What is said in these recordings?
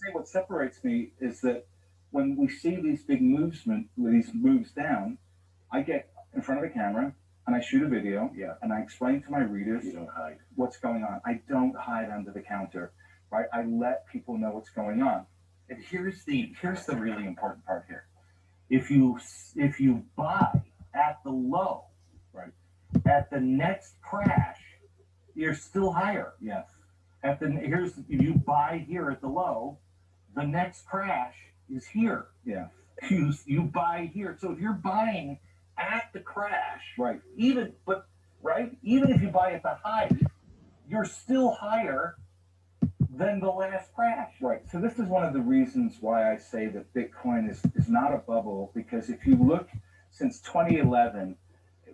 say what separates me is that when we see these big these moves down, I get in front of the camera and I shoot a video. Yeah. And I explain to my readers. You don't hide. What's going on. I don't hide under the counter, right? I let people know what's going on. And here's the really important part here. If you buy at the low, Right. at the next crash, you're still higher. Yes. If you buy here at the low, the next crash is here. Yeah. You buy here. So if you're buying at the crash, right, even if you buy at the high, you're still higher than the last crash. Right. So this is one of the reasons why I say that Bitcoin is not a bubble, because if you look since 2011,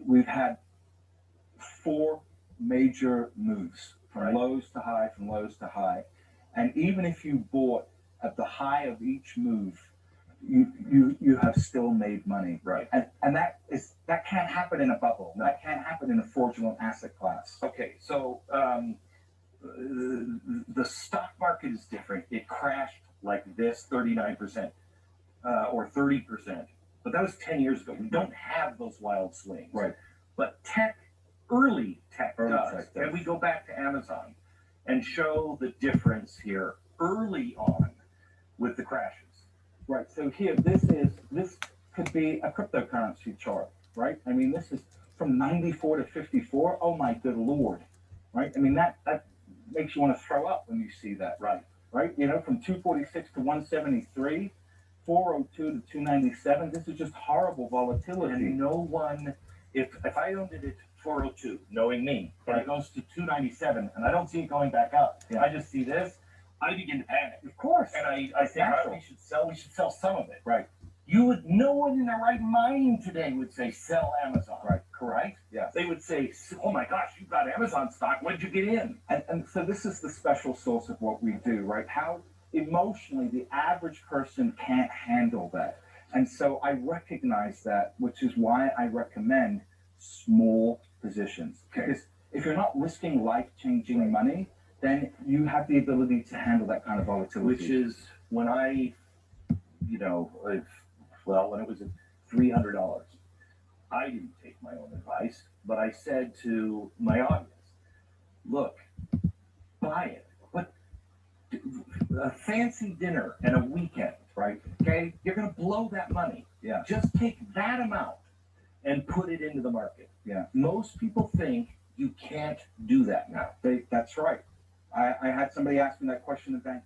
we've had 4 major moves from lows to high, from lows to high. And even if you bought at the high of each move, you have still made money. Right. And that can't happen in a bubble. No. That can't happen in a fraudulent asset class. Okay, so the stock market is different. It crashed like this, 39% or 30%. But that was 10 years ago. We don't have those wild swings. Right. But early tech does. And we go back to Amazon and show the difference here early on with the crashes. Right. So here, this could be a cryptocurrency chart, right? I mean, this is from 94 to 54. Oh my good Lord. Right. I mean, that makes you want to throw up when you see that. Right. Right. You know, from 246 to 173, 402 to 297. This is just horrible volatility. And no one, if I owned it at 402, knowing me, and it goes to 297, and I don't see it going back up, I just see this, I begin to panic. Of course. And I think, we should sell some of it. Right. No one in their right mind today would say sell Amazon. Right. Correct? Yeah. They would say, oh my gosh, you've got Amazon stock. When'd you get in? And so this is the special sauce of what we do, right? How emotionally the average person can't handle that. And so I recognize that, which is why I recommend small positions. Because if you're not risking life-changing money, then you have the ability to handle that kind of volatility. Which is when when it was at $300, I didn't take my own advice, but I said to my audience, look, buy it. But a fancy dinner and a weekend, right? Okay, you're going to blow that money. Yeah. Just take that amount and put it into the market. Yeah. Most people think you can't do that now. That's right. I had somebody ask me that question in the bank.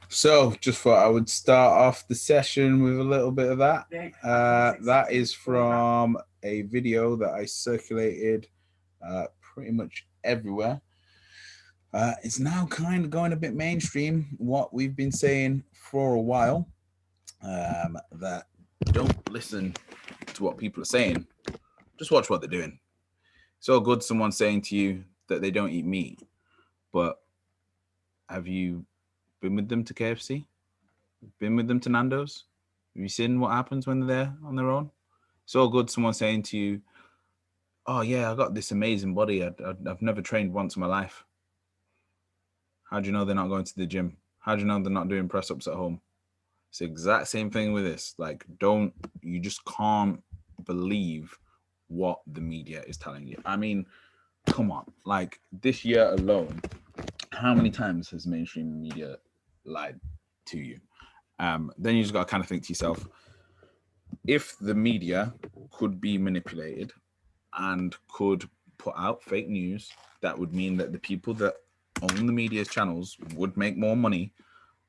So just thought I would start off the session with a little bit of that. That is from a video that I circulated pretty much everywhere. It's now kind of going a bit mainstream, what we've been saying for a while, that don't listen to what people are saying. Just watch what they're doing. It's all good someone saying to you that they don't eat meat, but have you been with them to KFC? Been with them to Nando's? Have you seen what happens when they're there on their own? It's all good someone saying to you, oh yeah, I got this amazing body. I've never trained once in my life. How do you know they're not going to the gym? How do you know they're not doing press-ups at home? It's the exact same thing with this. Like, you just can't believe what the media is telling you. I mean, come on. Like, this year alone, how many times has mainstream media lied to you? Then you just got to kind of think to yourself, if the media could be manipulated and could put out fake news, that would mean that the people that own the media's channels would make more money.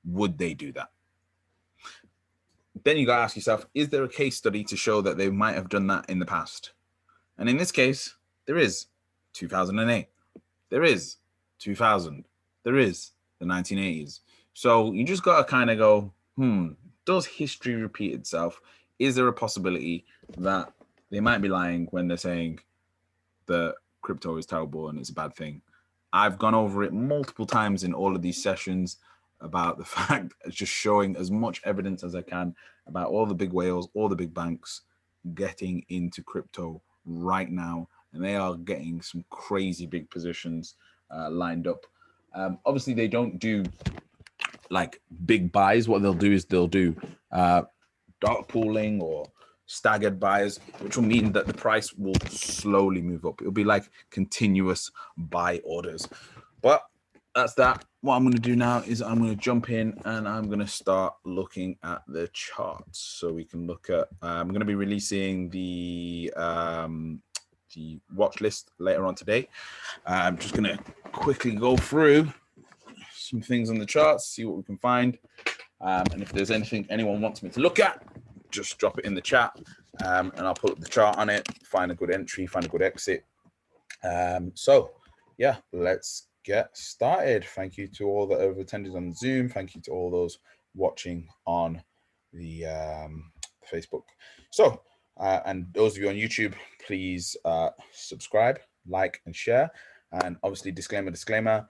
Would they do that? Then you got to ask yourself, is there a case study to show that they might have done that in the past? And in this case, there is 2008. There is 2000. There is the 1980s. So you just got to kind of go, does history repeat itself? Is there a possibility that they might be lying when they're saying that crypto is terrible and it's a bad thing? I've gone over it multiple times in all of these sessions about the fact, just showing as much evidence as I can about all the big whales, all the big banks getting into crypto right now. And they are getting some crazy big positions lined up. Obviously, they don't do like big buys, what they'll do is they'll do dark pooling or staggered buys, which will mean that the price will slowly move up. It'll be like continuous buy orders. But that's that. What I'm going to do now is I'm going to jump in and I'm going to start looking at the charts. So we can look at, I'm going to be releasing the watch list later on today. I'm just going to quickly go through some things on the charts, see what we can find. And if there's anything anyone wants me to look at, just drop it in the chat, and I'll put up the chart on it, find a good entry, find a good exit. So yeah, let's get started. Thank you to all that have attended on Zoom. Thank you to all those watching on the Facebook. So, and those of you on YouTube, please subscribe, like, and share. And obviously, disclaimer,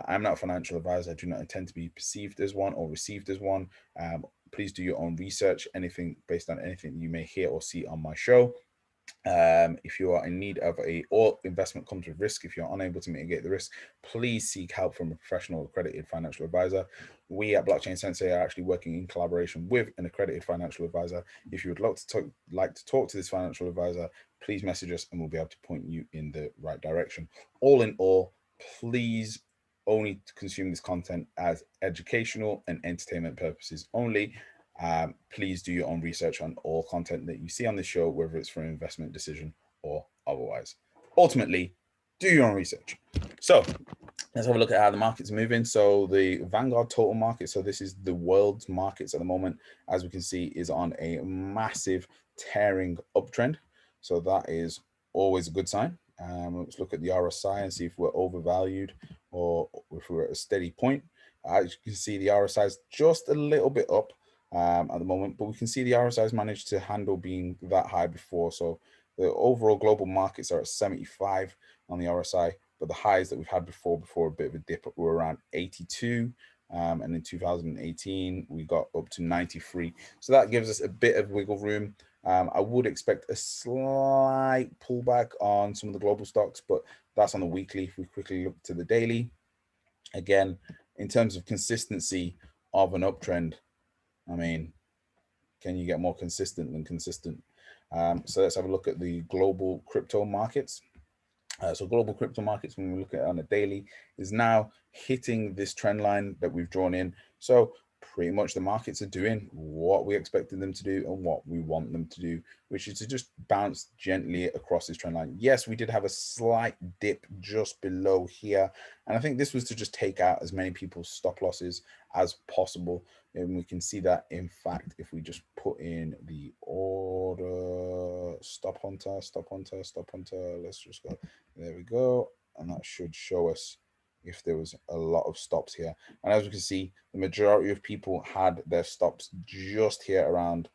I'm not a financial advisor. I do not intend to be perceived as one or received as one. Please do your own research, anything based on anything you may hear or see on my show. If you are in need of all investment comes with risk. If you're unable to mitigate the risk, please seek help from a professional accredited financial advisor. We at Blockchain Sensei are actually working in collaboration with an accredited financial advisor. If you would like to talk to this financial advisor, please message us and we'll be able to point you in the right direction. All in all, please only consume this content as educational and entertainment purposes only. Please do your own research on all content that you see on this show, whether it's for an investment decision or otherwise. Ultimately, do your own research. So let's have a look at how the markets are moving. So the Vanguard total market, so this is the world's markets at the moment, as we can see, is on a massive tearing uptrend. So that is always a good sign. Let's look at the RSI and see if we're overvalued or if we're at a steady point. As you can see, the RSI is just a little bit up at the moment, but we can see the RSI has managed to handle being that high before. So the overall global markets are at 75 on the RSI, but the highs that we've had before a bit of a dip were around 82. And in 2018, we got up to 93. So that gives us a bit of wiggle room. I would expect a slight pullback on some of the global stocks, but that's on the weekly. If we quickly look to the daily, again, in terms of consistency of an uptrend, I mean, can you get more consistent than consistent? So let's have a look at the global crypto markets. So global crypto markets, when we look at it on a daily, is now hitting this trend line that we've drawn in. So pretty much the markets are doing what we expected them to do and what we want them to do, which is to just bounce gently across this trend line. Yes, we did have a slight dip just below here. And I think this was to just take out as many people's stop losses as possible. And we can see that, in fact, if we just put in the order, stop hunter, let's just go, there we go. And that should show us if there was a lot of stops here. And as we can see, the majority of people had their stops just here around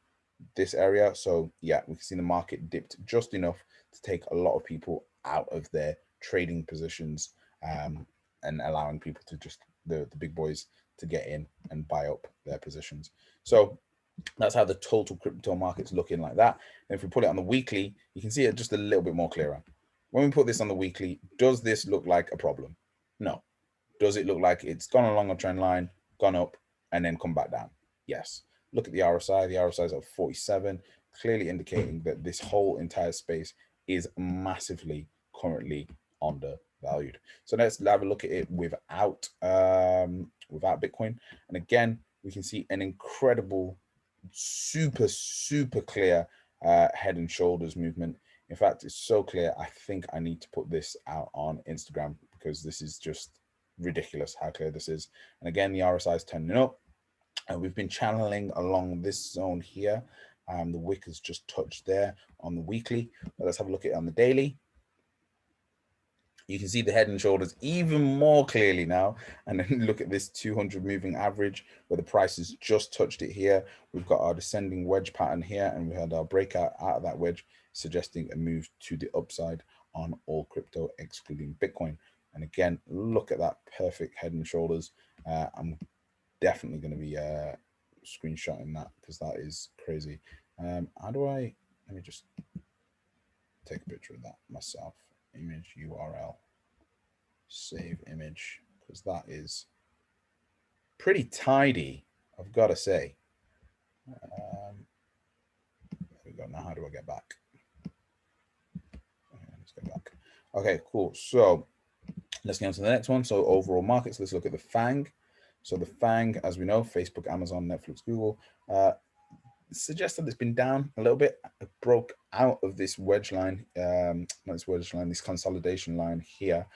this area. So yeah, we can see the market dipped just enough to take a lot of people out of their trading positions, and allowing people to just, the big boys, to get in and buy up their positions. So that's how the total crypto market's looking like that. And if we put it on the weekly, you can see it just a little bit more clearer. When we put this on the weekly, does this look like a problem? No. Does it look like it's gone along a trend line, gone up, and then come back down? Yes. Look at the RSI. The RSI is at 47, clearly indicating that this whole entire space is massively currently undervalued. So let's have a look at it without Bitcoin. And again, we can see an incredible, super clear head and shoulders movement. In fact, it's so clear, I think I need to put this out on Instagram, because this is just ridiculous how clear this is. And again, the RSI is turning up, and we've been channeling along this zone here. The wick has just touched there on the weekly, but let's have a look at it on the daily. You can see the head and shoulders even more clearly now. And then look at this 200 moving average where the price has just touched it here. We've got our descending wedge pattern here, and we had our breakout out of that wedge, suggesting a move to the upside on all crypto, excluding Bitcoin. And again, look at that perfect head and shoulders. I'm definitely going to be screenshotting that, because that is crazy. How do I, let me just take a picture of that myself. Image URL, save image, because that is pretty tidy, I've got to say. There we go. Now, how do I get back? Let's get back. Okay, cool. So let's get on to the next one. So overall markets, let's look at the FANG. So the FANG, as we know, Facebook, Amazon, Netflix, Google, suggests that it's been down a little bit. It broke out of this wedge line, not this wedge line, this consolidation line here,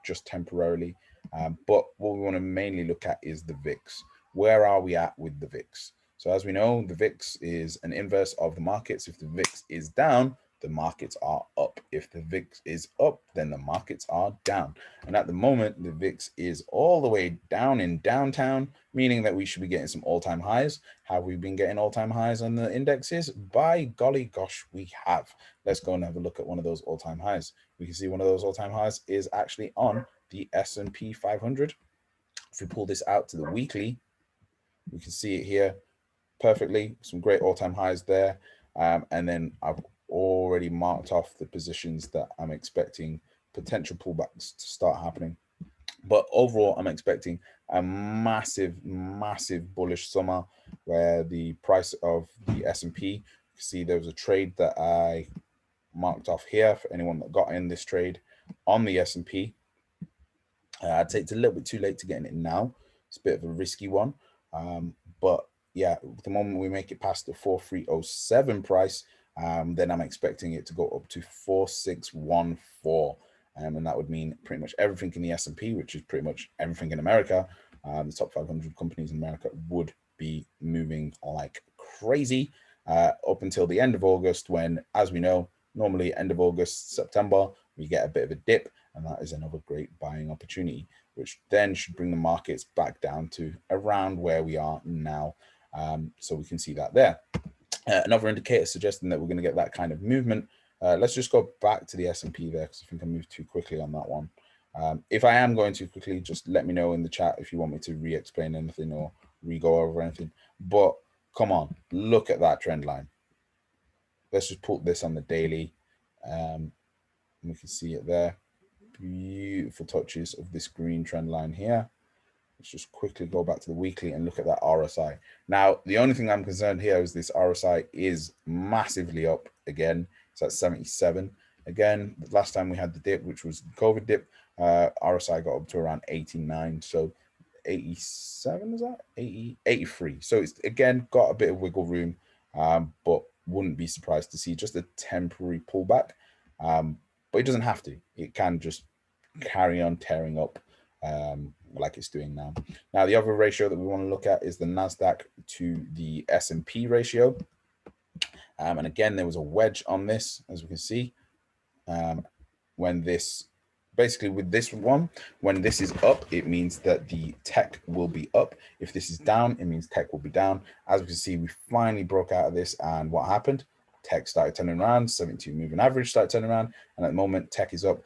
just temporarily. But what we want to mainly look at is the VIX. Where are we at with the VIX? So as we know, the VIX is an inverse of the markets. If the VIX is down, the markets are up. If the VIX is up, then the markets are down. And at the moment, the VIX is all the way down in downtown, meaning that we should be getting some all-time highs. Have we been getting all-time highs on the indexes? By golly gosh, we have. Let's go and have a look at one of those all-time highs. We can see one of those all-time highs is actually on the S&P 500. If we pull this out to the weekly, we can see it here perfectly. Some great all-time highs there. And then I've already marked off the positions that I'm expecting potential pullbacks to start happening. But overall, I'm expecting a massive bullish summer where the price of the S&P, you can see there was a trade that I marked off here for anyone that got in this trade on the S&P. I'd say it's a little bit too late to get in it now. It's a bit of a risky one. But yeah, the moment we make it past the 4307 price, then I'm expecting it to go up to 4614. And that would mean pretty much everything in the S&P, which is pretty much everything in America, the top 500 companies in America would be moving like crazy up until the end of August, when, as we know, normally end of August, September, we get a bit of a dip, and that is another great buying opportunity, which then should bring the markets back down to around where we are now. So we can see that there. Another indicator suggesting that we're going to get that kind of movement. Let's just go back to the S&P there, because I think I moved too quickly on that one. If I am going too quickly, just let me know in the chat if you want me to re-explain anything or re-go over anything. But come on, look at that trend line. Let's just put this on the daily. We can see it there. Beautiful touches of this green trend line here. Let's just quickly go back to the weekly and look at that RSI. Now, the only thing I'm concerned here is this RSI is massively up again. It's at 77. Again, the last time we had the dip, which was the COVID dip, RSI got up to around 89. So 87, is that? 83. So it's, again, got a bit of wiggle room, but wouldn't be surprised to see just a temporary pullback. But it doesn't have to. It can just carry on tearing up like it's doing now. Now, the other ratio that we want to look at is the NASDAQ to the S&P ratio. And again, there was a wedge on this, as we can see. When this, basically with this one, when this is up, it means that the tech will be up. If this is down, it means tech will be down. As we can see, we finally broke out of this, and what happened? Tech started turning around, 72 moving average started turning around, and at the moment, tech is up.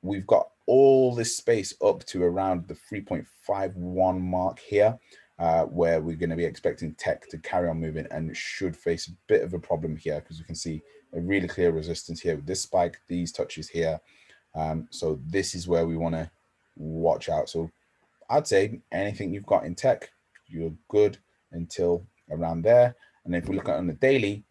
We've got all this space up to around the 3.51 mark here, where we're going to be expecting tech to carry on moving, and should face a bit of a problem here, because you can see a really clear resistance here with this spike, these touches here. So this is where we want to watch out. So I'd say anything you've got in tech, you're good until around there. And if we look at it on the daily,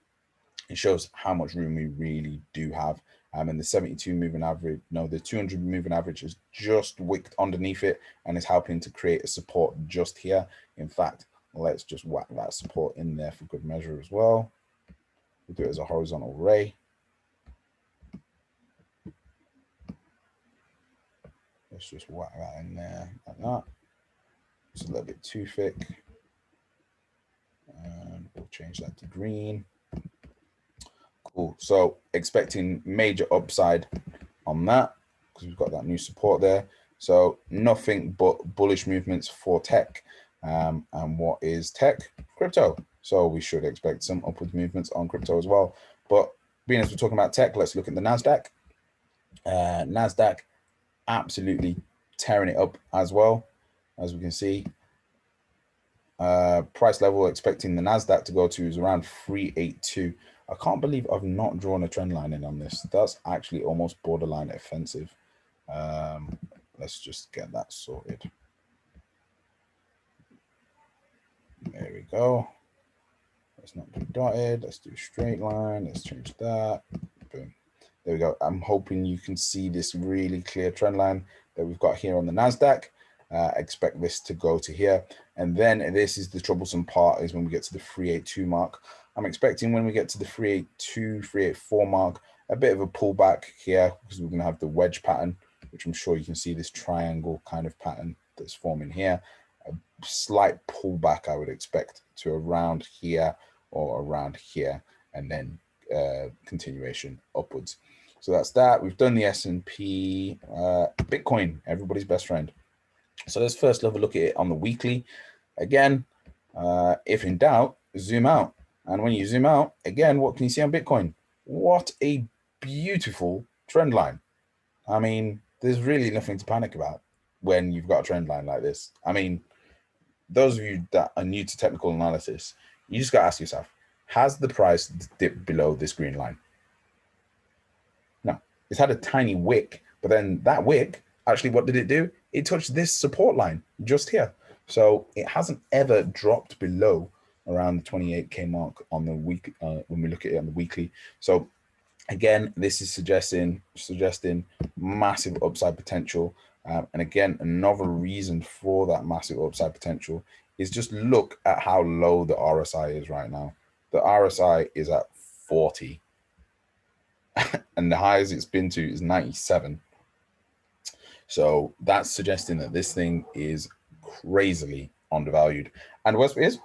it shows how much room we really do have. And the 72 moving average, no, the 200 moving average is just wicked underneath it and is helping to create a support just here. In fact, let's just whack that support in there for good measure as well. We'll do it as a horizontal ray. Let's just whack that in there like that. It's a little bit too thick. And we'll change that to green. Cool. So expecting major upside on that, because we've got that new support there. So nothing but bullish movements for tech. And what is tech? Crypto. So we should expect some upward movements on crypto as well. But being as we're talking about tech, let's look at the NASDAQ. NASDAQ absolutely tearing it up as well, as we can see. Price level expecting the NASDAQ to go to is around 382. I can't believe I've not drawn a trend line in on this. That's actually almost borderline offensive. Let's just get that sorted. There we go. Let's not do dotted. Let's do straight line. Let's change that. Boom. There we go. I'm hoping you can see this really clear trend line that we've got here on the NASDAQ. Expect this to go to here. And then this is the troublesome part, is when we get to the 382 mark. I'm expecting when we get to the 382, 384 mark, a bit of a pullback here, because we're going to have the wedge pattern, which I'm sure you can see this triangle kind of pattern that's forming here. A slight pullback I would expect to around here or around here, and then continuation upwards. So that's that. We've done the S&P. Bitcoin, everybody's best friend. So let's first have a look at it on the weekly. Again, if in doubt, zoom out. And when you zoom out, again, what can you see on Bitcoin? What a beautiful trend line. I mean, there's really nothing to panic about when you've got a trend line like this. I mean, those of you that are new to technical analysis, you just got to ask yourself, has the price dipped below this green line? No, it's had a tiny wick, but then that wick, actually, what did it do? It touched this support line just here. So it hasn't ever dropped below around the 28K mark on the week when we look at it on the weekly. So again, this is suggesting massive upside potential. And again, another reason for that massive upside potential is just look at how low the RSI is right now. The RSI is at 40. And the highest it's been to is 97. So that's suggesting that this thing is crazily undervalued. And what is,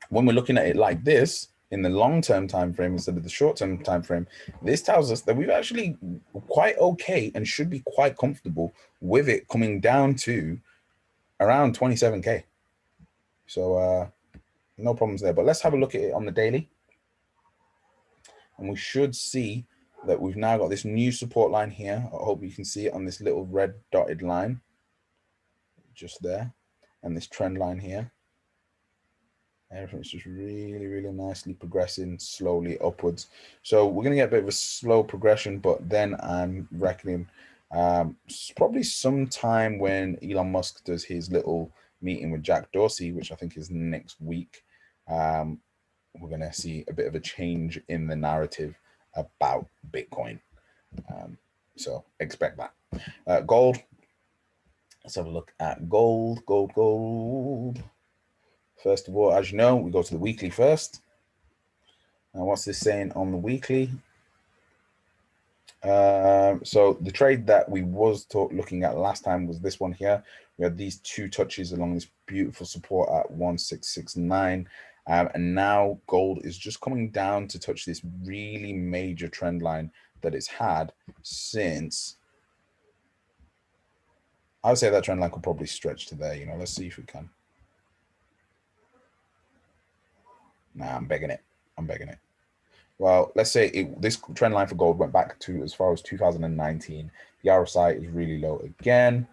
when we're looking at it like this, in the long-term time frame instead of the short-term time frame, this tells us that we've actually quite okay and should be quite comfortable with it coming down to around 27K. So no problems there. But let's have a look at it on the daily. And we should see that we've now got this new support line here. I hope you can see it on this little red dotted line just there, and this trend line here. Everything's just really, really nicely progressing slowly upwards. So we're going to get a bit of a slow progression, but then I'm reckoning probably sometime when Elon Musk does his little meeting with Jack Dorsey, which I think is next week, we're going to see a bit of a change in the narrative about Bitcoin. So expect that. Gold. Let's have a look at gold. First of all, as you know, we go to the weekly first. Now, what's this saying on the weekly? So the trade that we was looking at last time was this one here. We had these two touches along this beautiful support at 1669. And now gold is just coming down to touch this really major trend line that it's had since, I would say that trend line could probably stretch to there. You know, let's see if we can. Nah, I'm begging it. Well, let's say this trend line for gold went back to as far as 2019. The RSI is really low again.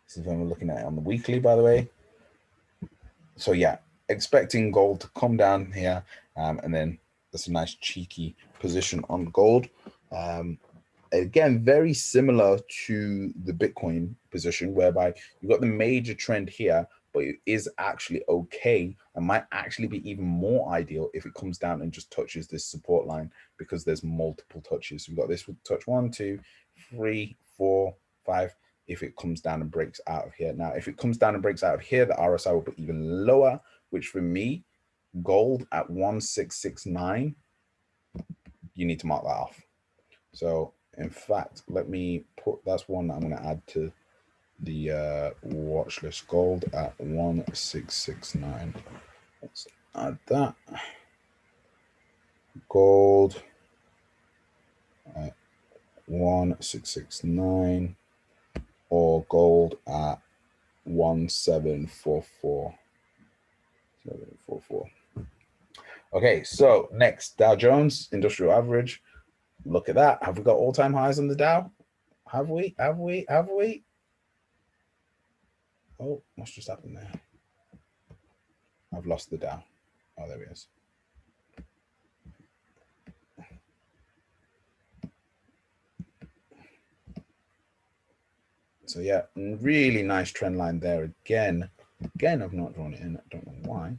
This is when we're looking at it on the weekly, by the way. So yeah, expecting gold to come down here, and then that's a nice cheeky position on gold. Again, very similar to the Bitcoin position, whereby you've got the major trend here, but it is actually okay and might actually be even more ideal if it comes down and just touches this support line, because there's multiple touches. So we've got this with touch 1, 2, 3, 4, 5. If it comes down and breaks out of here. Now, if it comes down and breaks out of here, the RSI will be even lower, which for me, gold at 1669, you need to mark that off. So in fact, let me put, that's one that I'm going to add to the watch list. Gold at 1669. Let's add that. Gold at 1669, or gold at 1744. 744. Okay, so next, Dow Jones Industrial Average. Look at that. Have we got all-time highs on the Dow? Have we? Oh, what's just happened there? I've lost the Dow. Oh, there he is. So yeah, really nice trend line there again Again, I've not drawn it in. I don't know why.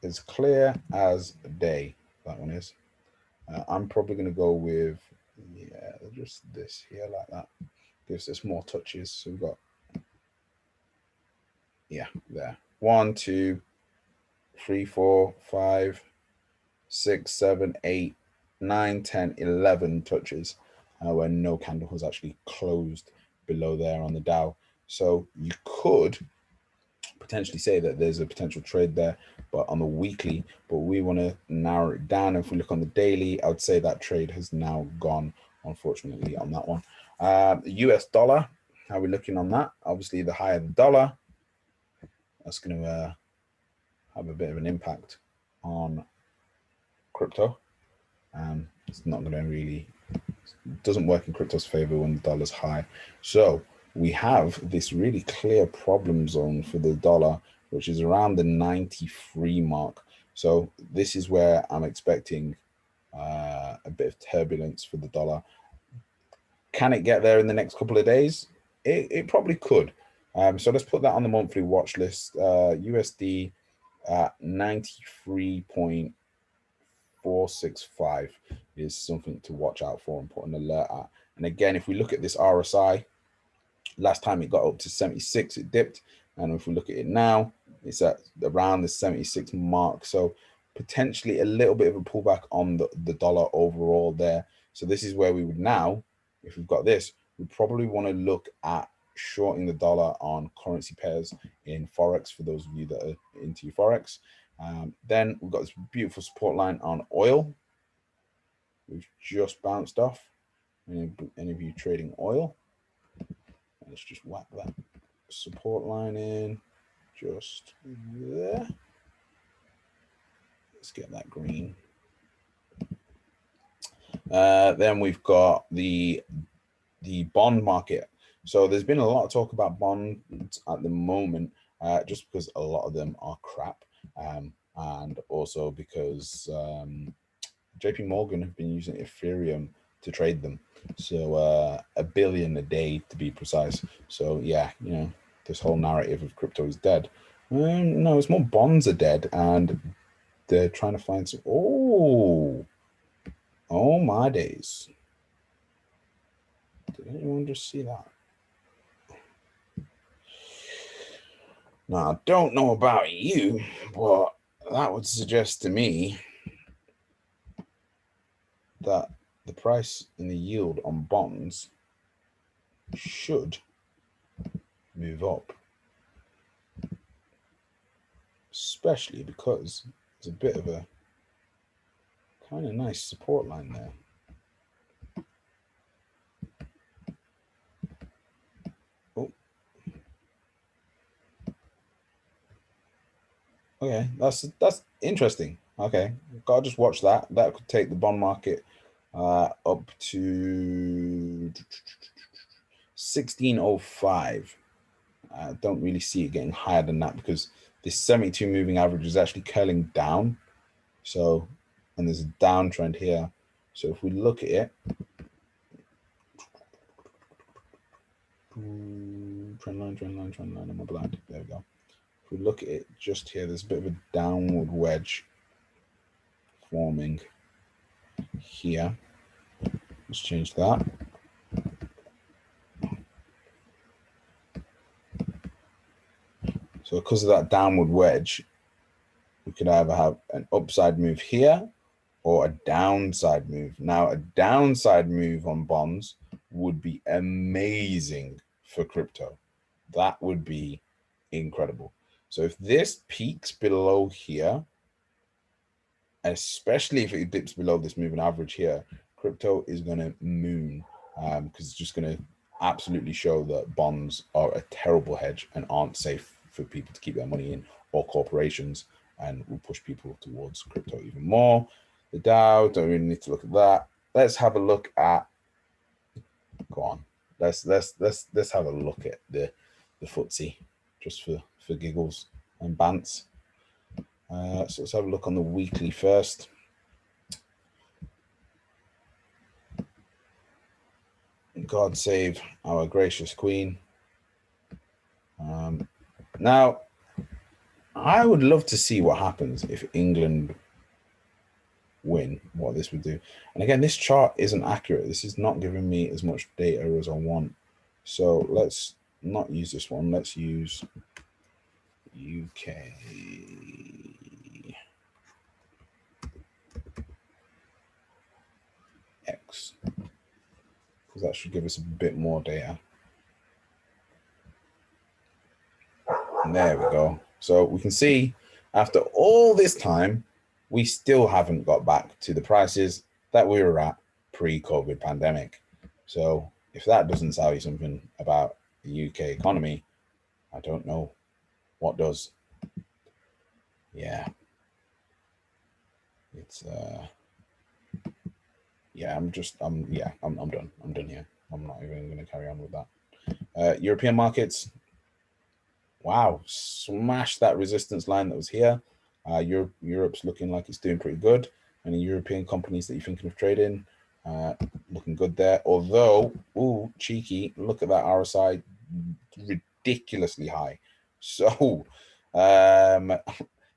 It's clear as day. That one is. I'm probably going to go with, yeah, just this here like that. Gives us more touches. So we've got, yeah, there. 1, 2, 3, 4, 5, 6, 7, 8, 9, 10, 11 touches where no candle has actually closed below there on the Dow. So you could potentially say that there's a potential trade there, but on the weekly, but we want to narrow it down. If we look on the daily, I would say that trade has now gone, unfortunately, on that one. US dollar, how are we looking on that? Obviously, the higher the dollar, that's going to have a bit of an impact on crypto. It's not going to really, doesn't work in crypto's favor when the dollar's high. So we have this really clear problem zone for the dollar, which is around the 93 mark. So this is where I'm expecting a bit of turbulence for the dollar. Can it get there in the next couple of days? It probably could. So let's put that on the monthly watch list. USD at 93.465 is something to watch out for and put an alert at. And again, if we look at this RSI, last time it got up to 76, it dipped. And if we look at it now, it's at around the 76 mark. So potentially a little bit of a pullback on the dollar overall there. So this is where we would now, if we've got this, we probably want to look at shorting the dollar on currency pairs in Forex for those of you that are into Forex. Then we've got this beautiful support line on oil. We've just bounced off. Any of you trading oil? Let's just whack that support line in just there. Let's get that green. Then we've got the bond market. So there's been a lot of talk about bonds at the moment, just because a lot of them are crap, and also because JP Morgan have been using Ethereum to trade them. So $1 billion a day to be precise. So yeah, you know, this whole narrative of crypto is dead. No, it's more bonds are dead, and they're trying to find some. Oh my days! Did anyone just see that? Now I don't know about you, but that would suggest to me that the price and the yield on bonds should move up, especially because it's a bit of a kind of nice support line there. Oh, okay, that's interesting. Okay, gotta just watch that. That could take the bond market up to 1605. I don't really see it getting higher than that because this 72 moving average is actually curling down. So, and there's a downtrend here. So if we look at it, trend line, am I blind? There we go. If we look at it just here, there's a bit of a downward wedge forming here. Let's change that. So because of that downward wedge, we could either have an upside move here or a downside move. Now, a downside move on bonds would be amazing for crypto. That would be incredible. So if this peaks below here, especially if it dips below this moving average here, crypto is going to moon, because it's just going to absolutely show that bonds are a terrible hedge and aren't safe for people to keep their money in, or corporations, and will push people towards crypto even more. The Dow, don't really need to look at that. Let's have a look at, go on. Let's have a look at the FTSE just for giggles and bants. So let's have a look on the weekly first. God save our gracious queen. Now, I would love to see what happens if England win, what this would do. And again, this chart isn't accurate. This is not giving me as much data as I want. So let's not use this one. Let's use UK. X, because that should give us a bit more data. And there we go. So we can see after all this time, we still haven't got back to the prices that we were at pre-COVID pandemic. So if that doesn't tell you something about the UK economy, I don't know what does. Yeah. It's yeah, I'm done. I'm done here. I'm not even going to carry on with that. European markets, wow, smashed that resistance line that was here. Europe's looking like it's doing pretty good. Any European companies that you're thinking of trading, looking good there. Although, ooh, cheeky, look at that RSI, ridiculously high. So,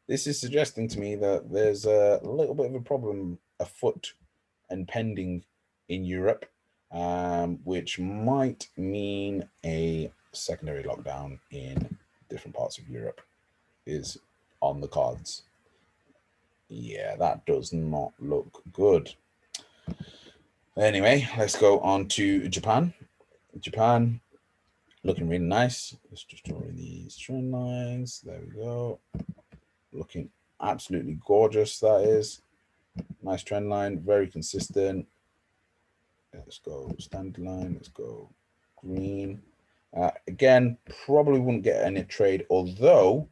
this is suggesting to me that there's a little bit of a problem afoot and pending in Europe, which might mean a secondary lockdown in different parts of Europe is on the cards. Yeah, that does not look good. Anyway, let's go on to Japan. Japan looking really nice. Let's just draw in these trend lines. There we go. Looking absolutely gorgeous, that is. Nice trend line, very consistent. Let's go standard line. Let's go green. Again, probably wouldn't get any trade, although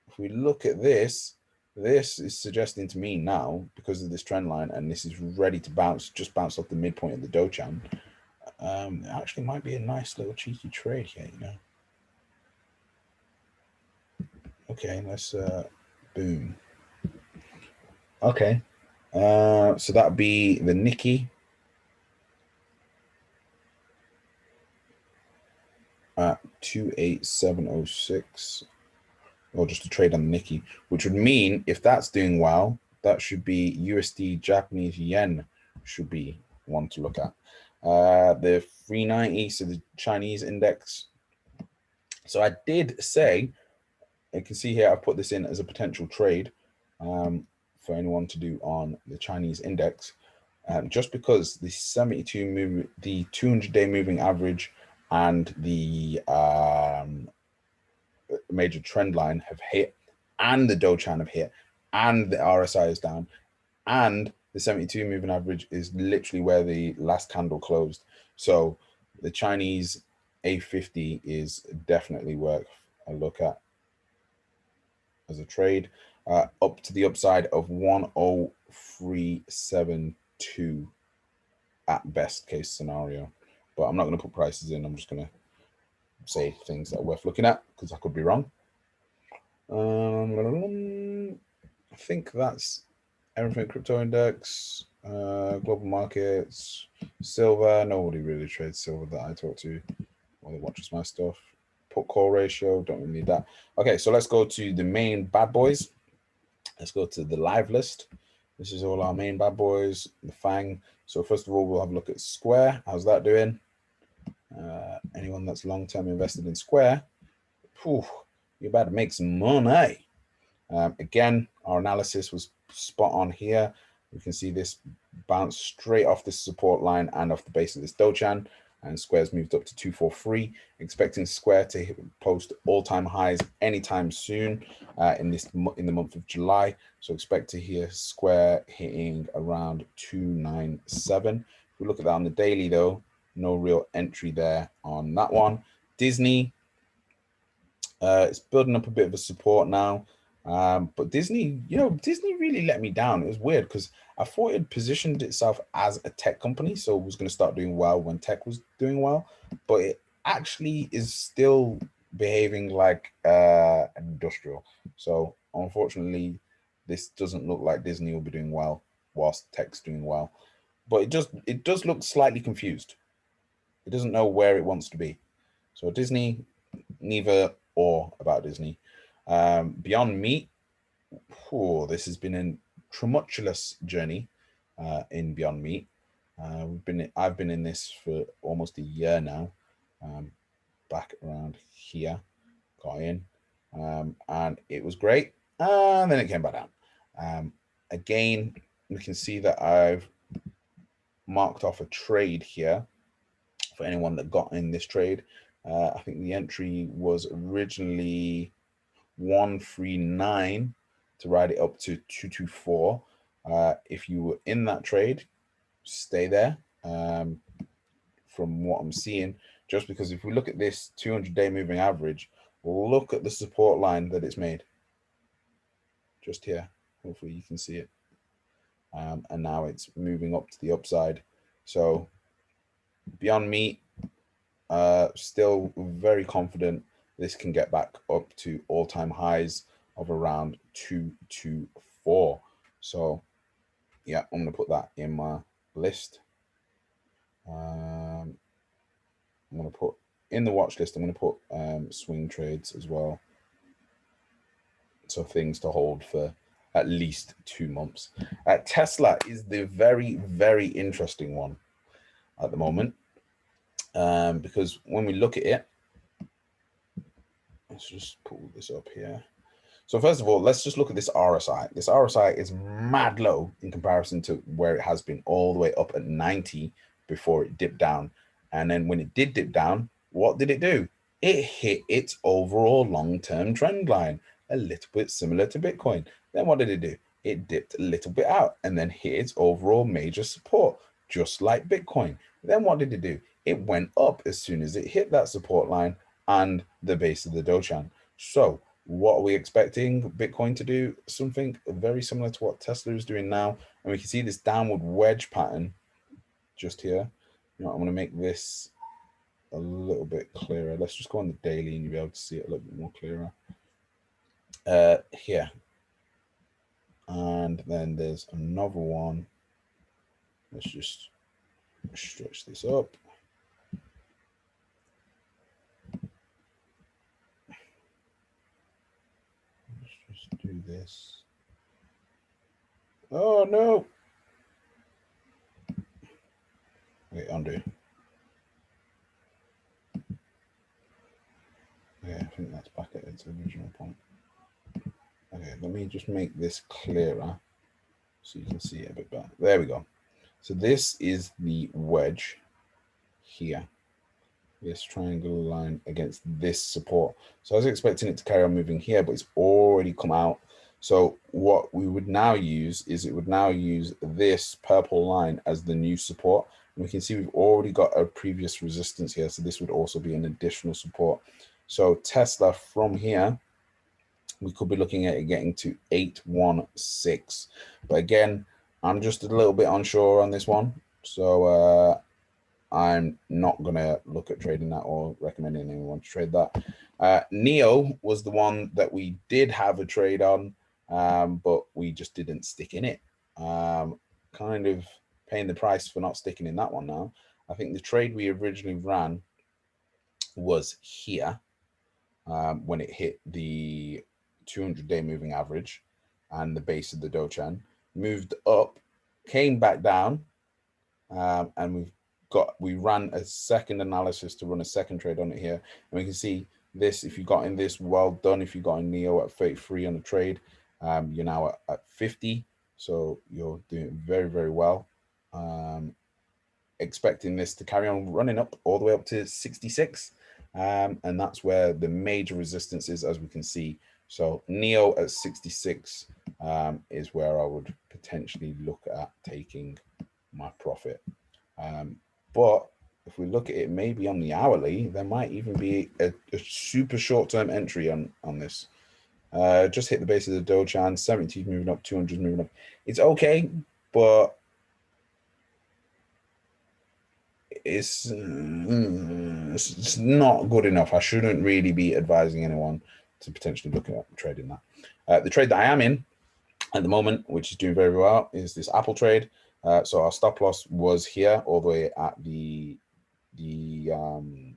if we look at this, this is suggesting to me now, because of this trend line, and this is ready to bounce, just bounce off the midpoint of the Dochan. It actually might be a nice little cheeky trade here, you know. Okay, let's boom. Okay, so that'd be the Nikkei. At 28706, or just a trade on the Nikkei, which would mean if that's doing well, that should be USD Japanese yen should be one to look at. The 390, so the Chinese index. So I did say, you can see here, I put this in as a potential trade for anyone to do on the Chinese index, just because the 200-day moving average and the major trend line have hit, and the Dochan have hit, and the RSI is down, and the 72 moving average is literally where the last candle closed. So the Chinese A50 is definitely worth a look at as a trade, up to the upside of 10372 at best case scenario. But I'm not going to put prices in. I'm just going to say things that are worth looking at, because I could be wrong. I think that's everything. Crypto index, global markets, silver. Nobody really trades silver that I talk to or that watches my stuff. Put call ratio, don't really need that. Okay, so let's go to the main bad boys. Let's go to the live list. This is all our main bad boys, the FANG. So first of all, we'll have a look at Square. How's that doing? Anyone that's long-term invested in Square, whew, you're about to make some money. Again, our analysis was spot on here. We can see this bounce straight off this support line and off the base of this Dochan, and Square's moved up to 243. Expecting Square to post all-time highs anytime soon in the month of July. So expect to hear Square hitting around 297. If we look at that on the daily, though, no real entry there on that one. Disney, it's building up a bit of a support now. But Disney, Disney really let me down. It was weird because I thought it positioned itself as a tech company, so it was going to start doing well when tech was doing well, but it actually is still behaving like an industrial. So unfortunately, this doesn't look like Disney will be doing well whilst tech's doing well. But it does look slightly confused. It doesn't know where it wants to be. So Disney, neither or about Disney. Beyond Meat, this has been a tumultuous journey in Beyond Meat. I've been in this for almost a year now. Back around here, got in, and it was great. And then it came back down. Again, we can see that I've marked off a trade here for anyone that got in this trade. I think the entry was originally 139 to ride it up to 224. If you were in that trade, stay there. From what I'm seeing, just because if we look at this 200-day moving average, look at the support line that it's made. Just here, hopefully you can see it. And now it's moving up to the upside. So Beyond Meat, still very confident this can get back up to all-time highs of around 224. So yeah, I'm gonna put that in my list. I'm gonna put in the watch list. I'm gonna put swing trades as well, so things to hold for at least 2 months. Tesla is the very, very interesting one at the moment, because when we look at it, let's just pull this up here. So first of all, let's just look at this RSI. This RSI is mad low in comparison to where it has been, all the way up at 90 before it dipped down. And then when it did dip down, what did it do? It hit its overall long-term trend line, a little bit similar to Bitcoin. Then what did it do? It dipped a little bit out and then hit its overall major support, just like Bitcoin. Then what did it do? It went up as soon as it hit that support line and the base of the Dochan. So what are we expecting Bitcoin to do? Something very similar to what Tesla is doing now. And we can see this downward wedge pattern just here. You know, I'm going to make this a little bit clearer. Let's just go on the daily and you'll be able to see it a little bit more clearer. Here. And then there's another one. Let's just stretch this up. Let's just do this. Oh no. Wait, undo. Yeah, I think that's back at its original point. Okay, let me just make this clearer so you can see it a bit better. There we go. So this is the wedge here. This triangular line against this support. So I was expecting it to carry on moving here, but it's already come out. So what we would now use is it would now use this purple line as the new support. And we can see we've already got a previous resistance here. So this would also be an additional support. So Tesla from here, we could be looking at it getting to 816. But again, I'm just a little bit unsure on this one. So I'm not going to look at trading that or recommending anyone to trade that. NEO was the one that we did have a trade on, but we just didn't stick in it. Kind of paying the price for not sticking in that one now. I think the trade we originally ran was here when it hit the 200-day moving average and the base of the Dochan, moved up, came back down, and we ran a second analysis to run a second trade on it here. And we can see this, if you got in this, well done. If you got in NEO at 33 on the trade, you're now at 50. So you're doing very, very well. Expecting this to carry on running up all the way up to 66. And that's where the major resistance is, as we can see. So NEO at 66 is where I would potentially look at taking my profit. But if we look at it maybe on the hourly, there might even be a super short-term entry on this. Just hit the base of the Dochan, 70 moving up, 200 moving up. It's okay, but it's not good enough. I shouldn't really be advising anyone to potentially look at trading that. The trade that I am in at the moment, which is doing very well, is this Apple trade. So our stop loss was here all the way at the the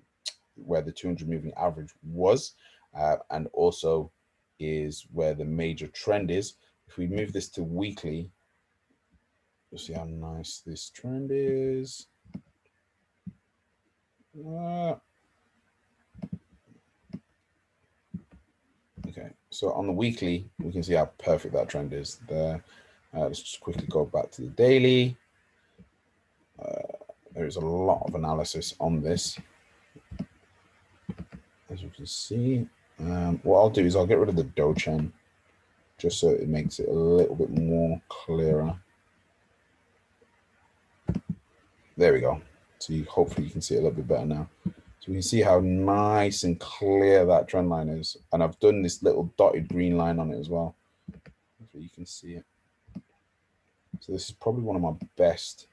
where the 200 moving average was, and also is where the major trend is. If we move this to weekly, you'll see how nice this trend is. Okay, so on the weekly, we can see how perfect that trend is there. Let's just quickly go back to the daily. There is a lot of analysis on this, as you can see. What I'll do is I'll get rid of the Dochen, just so it makes it a little bit more clearer. There we go. So hopefully you can see it a little bit better now. So we can see how nice and clear that trend line is. And I've done this little dotted green line on it as well, so you can see it. So this is probably one of my best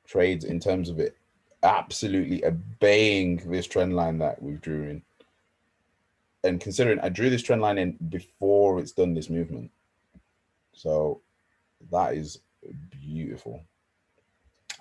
trades in terms of it absolutely obeying this trend line that we drew in. And considering I drew this trend line in before it's done this movement. So that is beautiful.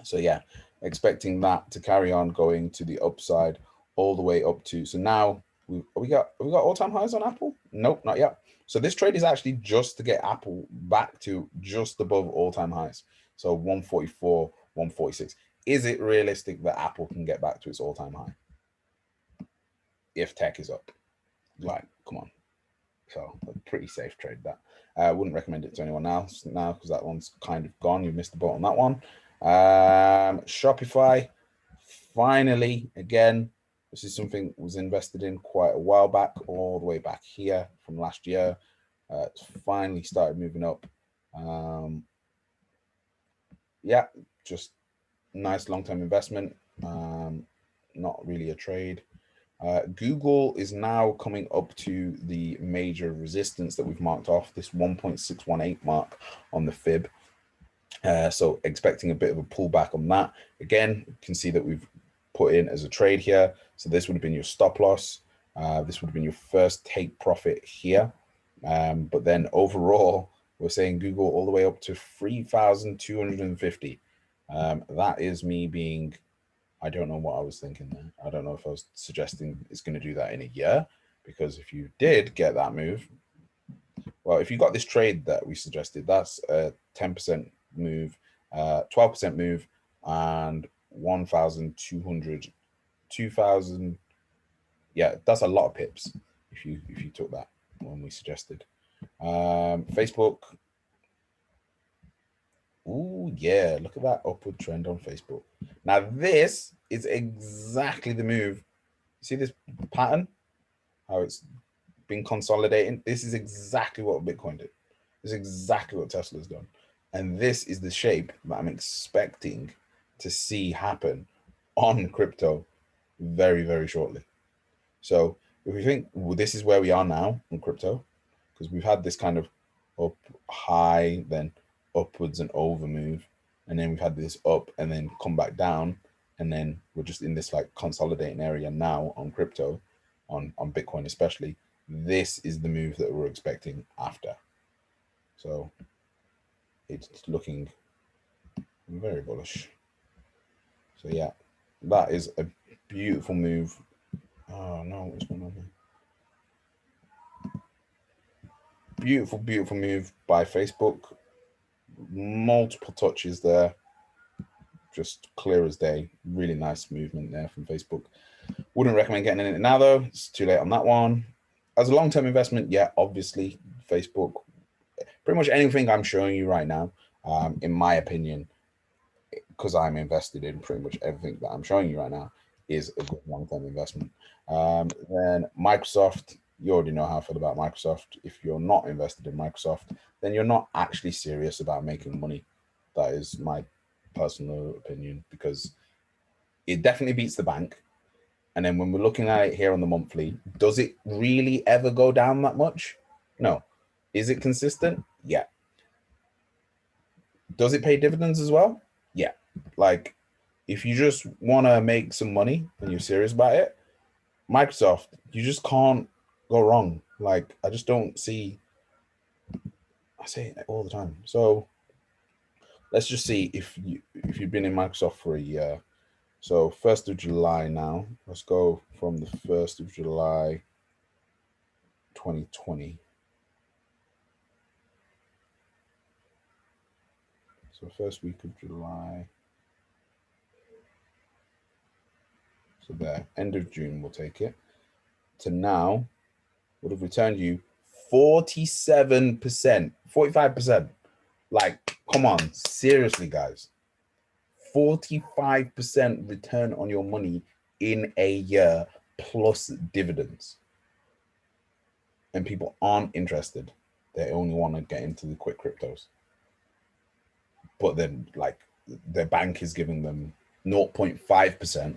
So yeah, expecting that to carry on going to the upside all the way up to, so now we got all-time highs on Apple? Nope, not yet. So this trade is actually just to get Apple back to just above all-time highs. So 144, 146. Is it realistic that Apple can get back to its all-time high if tech is up? Like, come on. So a pretty safe trade that. I wouldn't recommend it to anyone else now because that one's kind of gone. You missed the boat on that one. Shopify, finally, again, this is something was invested in quite a while back, all the way back here from last year. It's finally started moving up. Yeah, just nice long-term investment. Not really a trade. Google is now coming up to the major resistance that we've marked off, this 1.618 mark on the fib. So expecting a bit of a pullback on that. Again, you can see that we've put in as a trade here. So this would have been your stop loss. This would have been your first take profit here. But then overall, we're saying Google all the way up to 3,250. That is me being, I don't know what I was thinking there. I don't know if I was suggesting it's going to do that in a year, because if you did get that move, well, if you got this trade that we suggested, that's a 10% move, 12% move, and 1,200, 2,000. Yeah, that's a lot of pips if you took that when we suggested. Facebook. Oh yeah, look at that upward trend on Facebook. Now this is exactly the move. See this pattern? How it's been consolidating? This is exactly what Bitcoin did. This is exactly what Tesla's done. And this is the shape that I'm expecting to see happen on crypto very, very shortly. So if we think, well, this is where we are now on crypto, because we've had this kind of up high, then upwards and over move, and then we've had this up and then come back down, and then we're just in this like consolidating area now on crypto, on Bitcoin especially. This is the move that we're expecting after. So it's looking very bullish. So yeah, that is a beautiful move. Oh no, what's going on here? Beautiful, beautiful move by Facebook. Multiple touches there. Just clear as day. Really nice movement there from Facebook. Wouldn't recommend getting in it now though. It's too late on that one. As a long-term investment, yeah, obviously Facebook, pretty much anything I'm showing you right now, in my opinion, because I'm invested in pretty much everything that I'm showing you right now, is a good long-term investment. Then Microsoft, you already know how I feel about Microsoft. If you're not invested in Microsoft, then you're not actually serious about making money. That is my personal opinion, because it definitely beats the bank. And then when we're looking at it here on the monthly, does it really ever go down that much? No. Is it consistent? Yeah. Does it pay dividends as well? Yeah. Like, if you just want to make some money and you're serious about it, Microsoft, you just can't go wrong. Like, I just don't see, I say it all the time. So let's just see if you've been in Microsoft for a year. So 1st of July now. Let's go from the 1st of July 2020. So first week of July. So there, end of June, we'll take it. To now, would have returned you 47%, 45%. Like, come on, seriously, guys. 45% return on your money in a year plus dividends. And people aren't interested. They only want to get into the quick cryptos. But then, like, their bank is giving them 0.5%,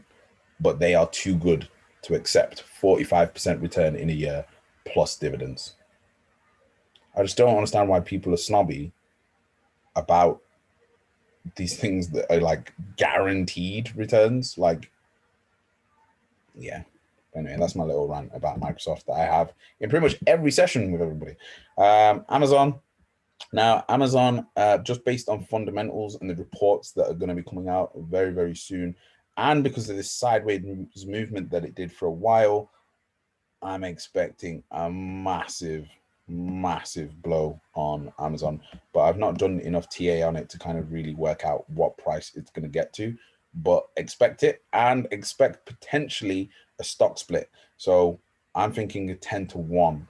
but they are too good to accept 45% return in a year plus dividends. I just don't understand why people are snobby about these things that are like guaranteed returns. Like, yeah. Anyway, that's my little rant about Microsoft that I have in pretty much every session with everybody. Amazon. Now, Amazon, just based on fundamentals and the reports that are going to be coming out very, very soon, and because of this sideways movement that it did for a while, I'm expecting a massive, massive blow on Amazon. But I've not done enough TA on it to kind of really work out what price it's going to get to. But expect it, and expect potentially a stock split. So I'm thinking a 10-to-1.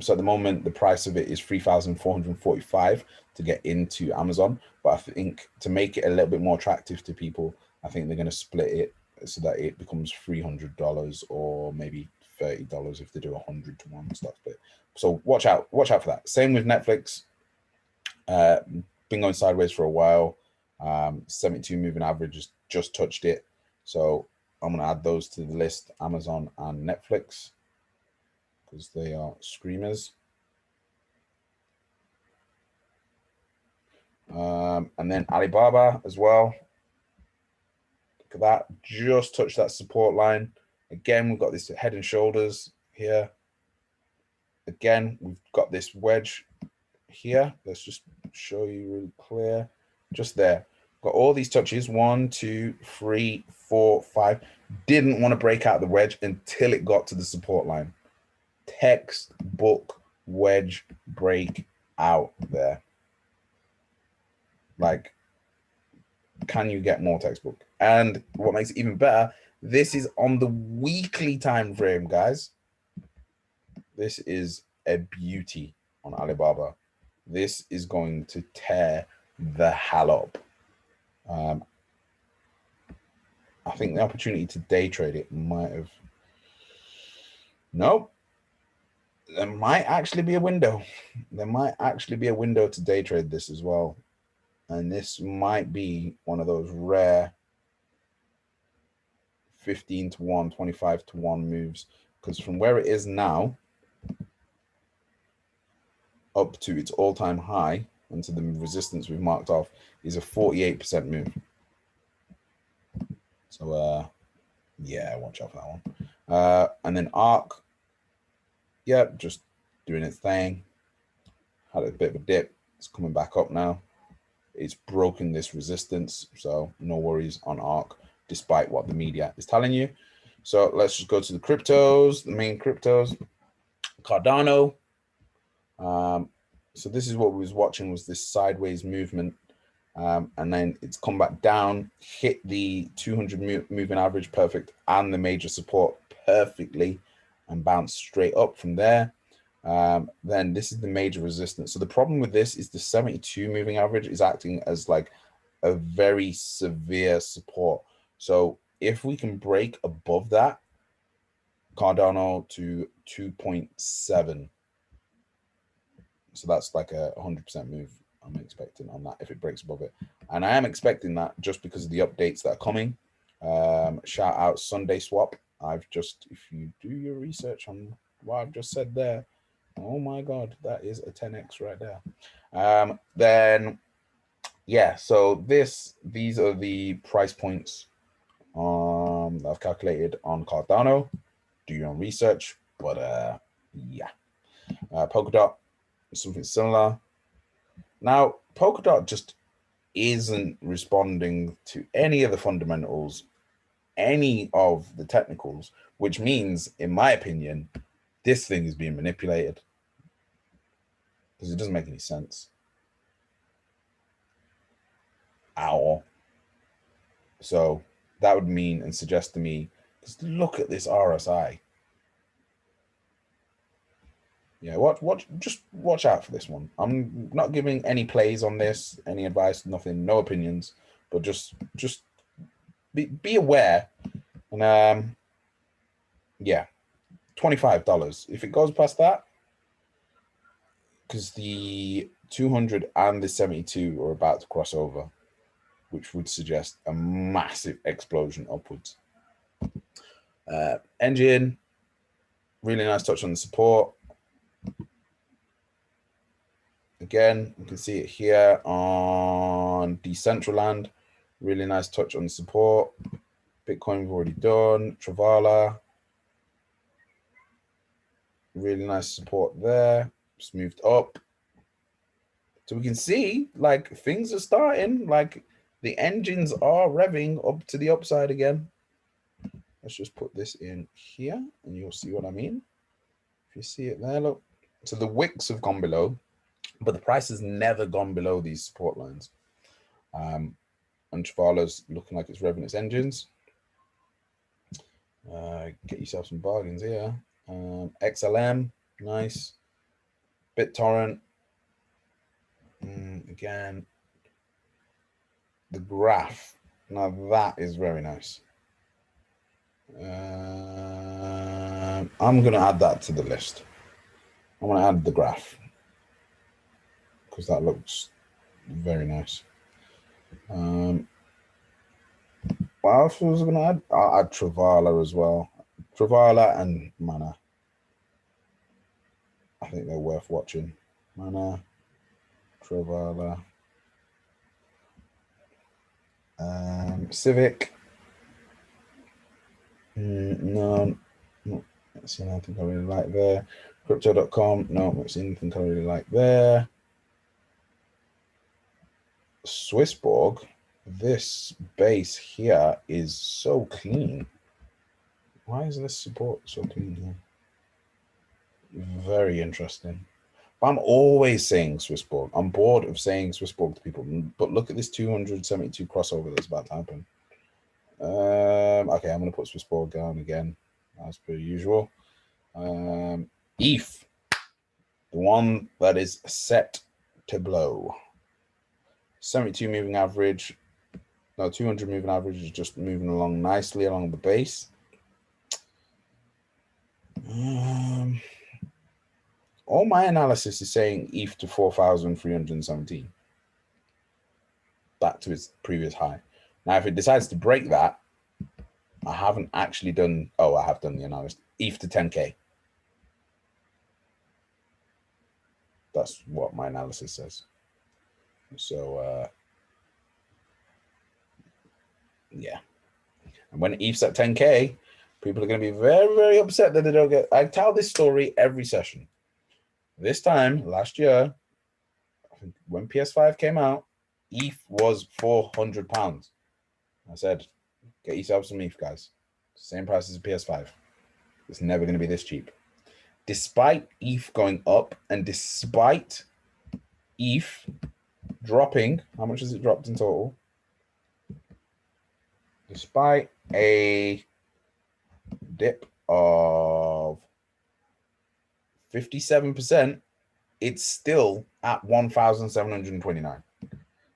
So at the moment, the price of it is $3,445 to get into Amazon. But I think to make it a little bit more attractive to people, I think they're going to split it so that it becomes $300 or maybe $30 if they do 100-to-1 stock split. So watch out for that. Same with Netflix. Been going sideways for a while. 72 moving average just touched it. So I'm going to add those to the list, Amazon and Netflix, because they are screamers. And then Alibaba as well. Look at that, just touched that support line. Again, we've got this head and shoulders here. Again, we've got this wedge here. Let's just show you really clear. Just there. Got all these touches. 1, 2, 3, 4, 5. Didn't want to break out the wedge until it got to the support line. Textbook wedge break out there. Like, can you get more textbook? And what makes it even better, this is on the weekly time frame, guys. This is a beauty on Alibaba. This is going to tear the hell up. I think the opportunity to day trade it might have. Nope. There might actually be a window. There might actually be a window to day trade this as well. And this might be one of those rare 15-to-1, 25-to-1 moves. Because from where it is now up to its all-time high and to the resistance we've marked off is a 48% move. So, yeah, watch out for that one. And then ARC, yeah, just doing its thing. Had a bit of a dip. It's coming back up now. It's broken this resistance, so no worries on ARC, despite what the media is telling you. So let's just go to the cryptos, the main cryptos. Cardano. So this is what we was watching, was this sideways movement. And then it's come back down, hit the 200 moving average perfect and the major support perfectly, and bounced straight up from there. Then this is the major resistance. So the problem with this is the 72 moving average is acting as like a very severe support. So if we can break above that, Cardano to 2.7. So that's like a 100% move I'm expecting on that if it breaks above it. And I am expecting that just because of the updates that are coming. Shout out Sunday Swap. I've just, if you do your research on what I've just said there, oh my God, that is a 10x right there. Then, yeah, so these are the price points that I've calculated on Cardano. Do your own research, but yeah. Polkadot, something similar. Now, Polkadot just isn't responding to any of the fundamentals any of the technicals, which means, in my opinion, this thing is being manipulated because it doesn't make any sense at all. So that would mean and suggest to me, just look at this RSI. Yeah, just watch out for this one. I'm not giving any plays on this, any advice, nothing, no opinions, but just be aware. And yeah, $25. If it goes past that, because the 200 and the 72 are about to cross over, which would suggest a massive explosion upwards. Engine, really nice touch on the support. Again, you can see it here on Decentraland. Really nice touch on the support. Bitcoin we've already done. Travala. Really nice support there. Just moved up. So we can see like things are starting, like the engines are revving up to the upside again. Let's just put this in here and you'll see what I mean. If you see it there, look. So the wicks have gone below, but the price has never gone below these support lines. And Travala's looking like it's revving its engines. Get yourself some bargains here. XLM, nice. BitTorrent, again. The graph, now that is very nice. I'm going to add that to the list. I'm going to add the graph because that looks very nice. What else was I going to add? I'll add Travala as well. Travala and Mana. I think they're worth watching. Mana, Travala, Civic. No, not seeing anything I really like there. Crypto.com. No, not seeing anything I really like there. Swissborg, this base here is so clean. Why is this support so clean here? Very interesting. But I'm always saying Swissborg. I'm bored of saying Swissborg to people. But look at this 272 crossover that's about to happen. Okay, I'm going to put Swissborg down again, as per usual. ETH, the one that is set to blow. 72 moving average. No, 200 moving average is just moving along nicely along the base. All my analysis is saying ETH to 4,317. Back to its previous high. Now, if it decides to break that, I haven't actually done, I have done the analysis. ETH to 10K. That's what my analysis says. So, yeah. And when ETH's at 10K, people are going to be very, very upset that they don't get. I tell this story every session. This time, last year, I think when PS5 came out, ETH was £400. I said, get yourself some ETH, guys. Same price as a PS5. It's never going to be this cheap. Despite ETH going up and despite ETH dropping, how much has it dropped in total? Despite a dip of 57%, it's still at 1,729.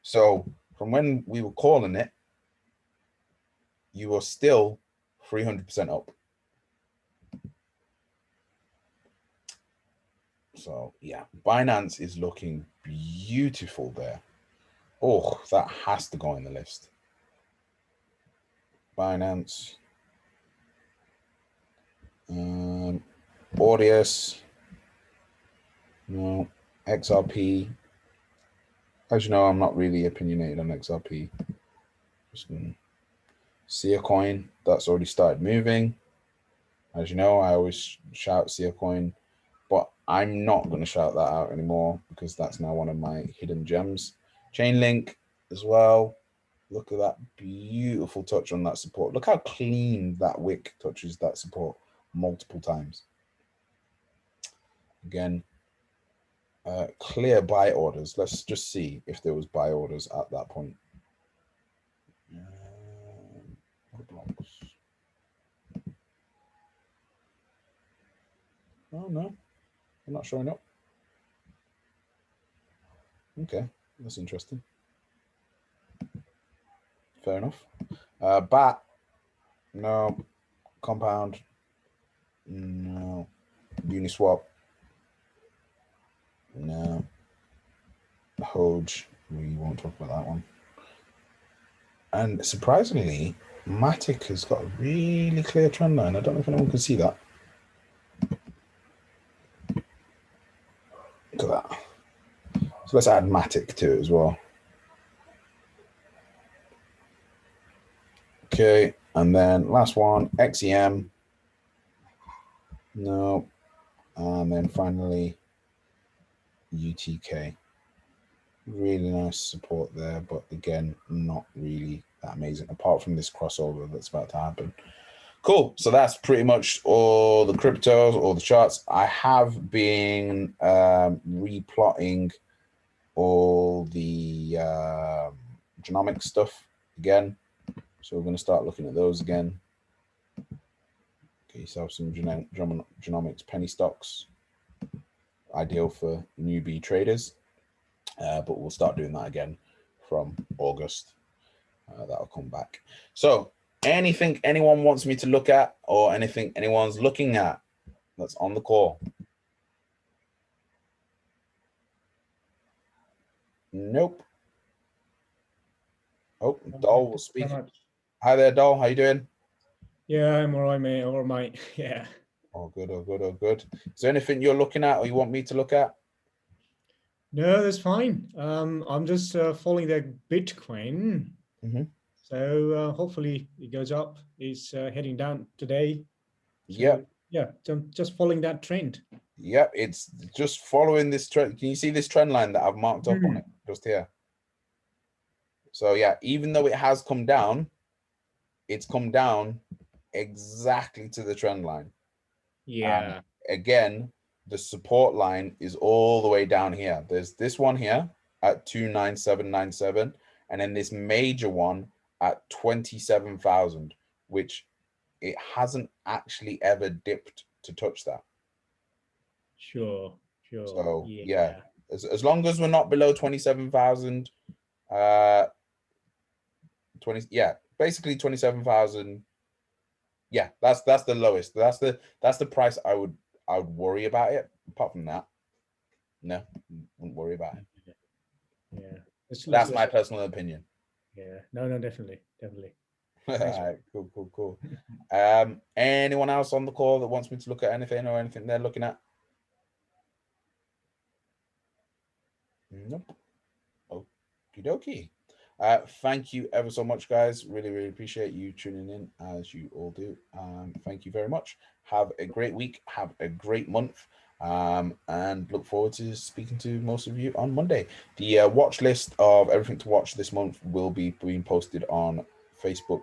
So from when we were calling it, you were still 300% up. So yeah, Binance is looking beautiful there. Oh, that has to go in the list. Binance. Audius. No. XRP. As you know, I'm not really opinionated on XRP. Just gonna see a coin that's already started moving. As you know, I always shout see a coin, but I'm not going to shout that out anymore because that's now one of my hidden gems. Chainlink as well. Look at that beautiful touch on that support. Look how clean that wick touches that support multiple times. Again, clear buy orders. Let's just see if there was buy orders at that point. Oh no, they're not showing up. Okay, that's interesting. Fair enough. BAT, no. Compound, no. Uniswap, no. Hoj, we won't talk about that one. And surprisingly, Matic has got a really clear trend line. I don't know if anyone can see that. Look at that. So let's add Matic to it as well. Okay, and then last one, XEM. No. And then finally, UTK. Really nice support there, but again, not really that amazing, apart from this crossover that's about to happen. Cool. So that's pretty much all the cryptos, all the charts. I have been replotting all the genomics stuff again. So we're going to start looking at those again. Get yourself some genomics penny stocks. Ideal for newbie traders. But we'll start doing that again from August. That'll come back. So anything anyone wants me to look at or anything anyone's looking at that's on the call? Nope. Oh, Dol will speak. Hi there, Dol. How you doing? Yeah, I'm all right, mate. All right. Yeah. Oh, good. Oh, good. Oh, good. Is there anything you're looking at or you want me to look at? No, that's fine. I'm just following that Bitcoin. Mm-hmm. So hopefully it goes up. It's heading down today. So, Yep. Yeah, just following that trend. Yep. It's just following this trend. Can you see this trend line that I've marked up on it just here? So yeah, even though it has come down, it's come down exactly to the trend line. Yeah. Again, the support line is all the way down here. There's this one here at 29797, and then this major one at 27,000, which it hasn't actually ever dipped to touch that. Sure. So yeah, as long as we're not below 27,000, basically 27,000. Yeah, that's the lowest. That's the price I would worry about it. Apart from that, no, wouldn't worry about it. Yeah. That's my personal opinion. Yeah. No, definitely. All right, cool. Anyone else on the call that wants me to look at anything or anything they're looking at? Nope. Okie dokie. Thank you ever so much, guys. Really appreciate you tuning in as you all do. Thank you very much. Have a great week. Have a great month. And look forward to speaking to most of you on Monday. The watch list of everything to watch this month will be being posted on Facebook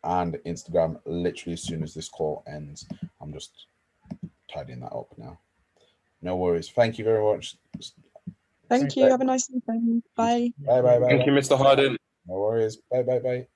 and Instagram literally as soon as this call ends. I'm just tidying that up now. No worries. Thank you very much. Thank you. Have a nice evening. Bye. Bye. Thank you, Mr. Harden. No worries. Bye.